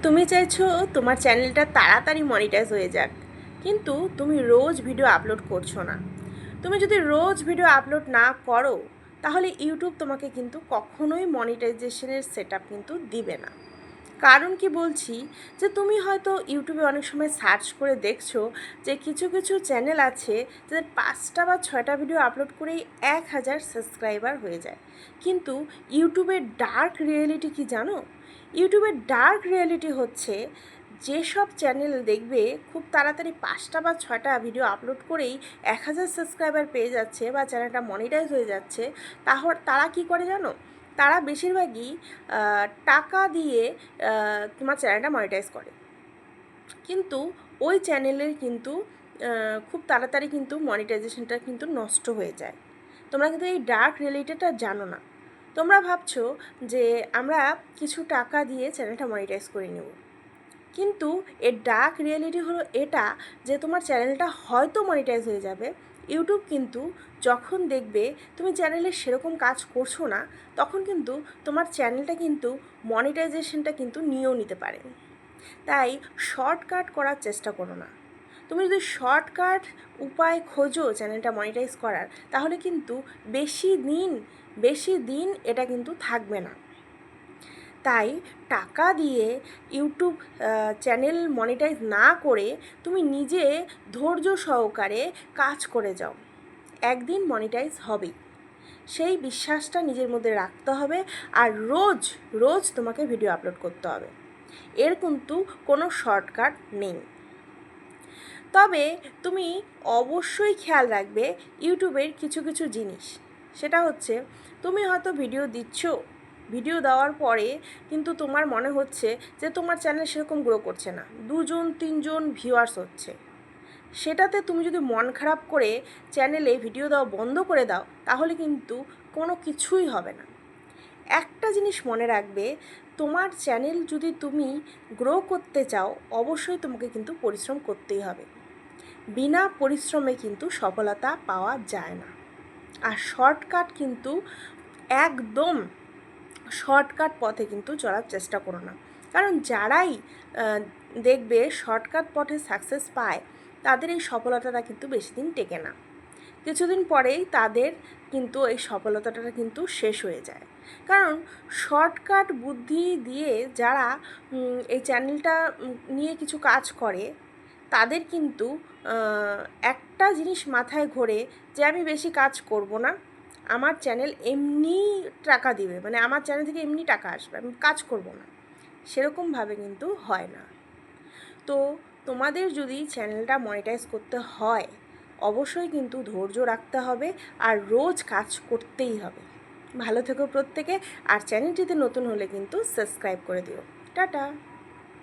তুমি চাইছো তোমার চ্যানেলটা তাড়াতাড়ি মনিটাইজ হয়ে যাক, কিন্তু তুমি রোজ ভিডিও আপলোড করছো না। তুমি যদি রোজ ভিডিও আপলোড না করো, তাহলে ইউটিউব তোমাকে কিন্তু কখনোই মনিটাইজেশনের সেটআপ কিন্তু দিবে না। কারণ কি বলছি, যে তুমি হয়তো ইউটিউবে অনেক সময় সার্চ করে দেখছো যে কিছু কিছু চ্যানেল আছে যাদের 5টা বা 6টা ভিডিও আপলোড করেই 1000 সাবস্ক্রাইবার হয়ে যায়। কিন্তু ইউটিউবের ডার্ক রিয়েলিটি কি জানো? ইউটিউবের ডার্ক রিয়েলিটি হচ্ছে, যেসব চ্যানেল দেখবে খুব তাড়াতাড়ি 5টা বা 6টা ভিডিও আপলোড করেই 1000 সাবস্ক্রাইবার পেয়ে যাচ্ছে বা চ্যানেলটা মনিটাইজ হয়ে যাচ্ছে, তারা কি করে জানো? তারা বেশিরভাগই টাকা দিয়ে তোমার চ্যানেলটা মনিটাইজ করে। কিন্তু ওই চ্যানেলের কিন্তু খুব তাড়াতাড়ি কিন্তু মনিটাইজেশনটা কিন্তু নষ্ট হয়ে যায়। তোমরা কিন্তু এই ডার্ক রিয়েলিটিটা জানো না। তোমরা ভাবছো যে আমরা কিছু টাকা দিয়ে চ্যানেলটা মনিটাইজ করে নেব, কিন্তু এর ডার্ক রিয়েলিটি হলো এটা, যে তোমার চ্যানেলটা হয়তো মনিটাইজ হয়ে যাবে, ইউটিউব কিন্তু যখন দেখবে তুমি চ্যানেলে সেরকম কাজ করছো না, তখন কিন্তু তোমার চ্যানেলটা কিন্তু মনিটাইজেশনটা কিন্তু নিয়েও নিতে পারে। তাই শর্টকাট করার চেষ্টা করো না। তুমি যদি শর্টকাট উপায় খোঁজো চ্যানেলটা মনিটাইজ করার, তাহলে কিন্তু বেশি দিন এটা কিন্তু থাকবে না। তাই টাকা দিয়ে ইউটিউব চ্যানেল মনিটাইজ না করে তুমি নিজে ধৈর্য সহকারে কাজ করে যাও, একদিন মনিটাইজ হবেই। সেই বিশ্বাসটা নিজের মধ্যে রাখতে হবে। আর রোজ রোজ তোমাকে ভিডিও আপলোড করতে হবে, এর কিন্তু কোনো শর্টকাট নেই। তবে তুমি অবশ্যই খেয়াল রাখবে ইউটিউবের কিছু কিছু জিনিস। সেটা হচ্ছে, তুমি হয়তো ভিডিও দিচ্ছ, ভিডিও দেওয়ার পরে কিন্তু তোমার মনে হচ্ছে যে তোমার চ্যানেল সেরকম গ্রো করছে না, 2-3জন ভিউয়ার্স হচ্ছে। সেটাতে তুমি যদি মন খারাপ করে চ্যানেলে ভিডিও দেওয়া বন্ধ করে দাও, তাহলে কিন্তু কোনো কিছুই হবে না। একটা জিনিস মনে রাখবে, তোমার চ্যানেল যদি তুমি গ্রো করতে চাও, অবশ্যই তোমাকে কিন্তু পরিশ্রম করতেই হবে। বিনা পরিশ্রমে কিন্তু সফলতা পাওয়া যায় না। আর শর্টকাট কিন্তু একদম শর্টকাট পথে কিন্তু চলার চেষ্টা করো না। কারণ যারাই দেখবে শর্টকাট পথে সাকসেস পায়, তাদের এই সফলতাটা কিন্তু বেশি দিন টেকে না। কিছুদিন পরেই তাদের কিন্তু এই সফলতাটা কিন্তু শেষ হয়ে যায়। কারণ শর্টকাট বুদ্ধি দিয়ে যারা এই চ্যানেলটা নিয়ে কিছু কাজ করে, তাদের কিন্তু একটা জিনিস মাথায় ঘোরে, যে আমি বেশি কাজ করব না, আমার চ্যানেল এমনি টাকা দিবে, মানে আমার চ্যানেল থেকে এমনি টাকা আসবে, আমি কাজ করব না। সেরকমভাবে কিন্তু হয় না। তো তোমাদের যদি চ্যানেলটা মনিটাইজ করতে হয়, অবশ্যই কিন্তু ধৈর্য রাখতে হবে আর রোজ কাজ করতেই হবে। ভালো থেকো প্রত্যেকে। আর চ্যানেলটিতে নতুন হলে কিন্তু সাবস্ক্রাইব করে দিও। টাটা।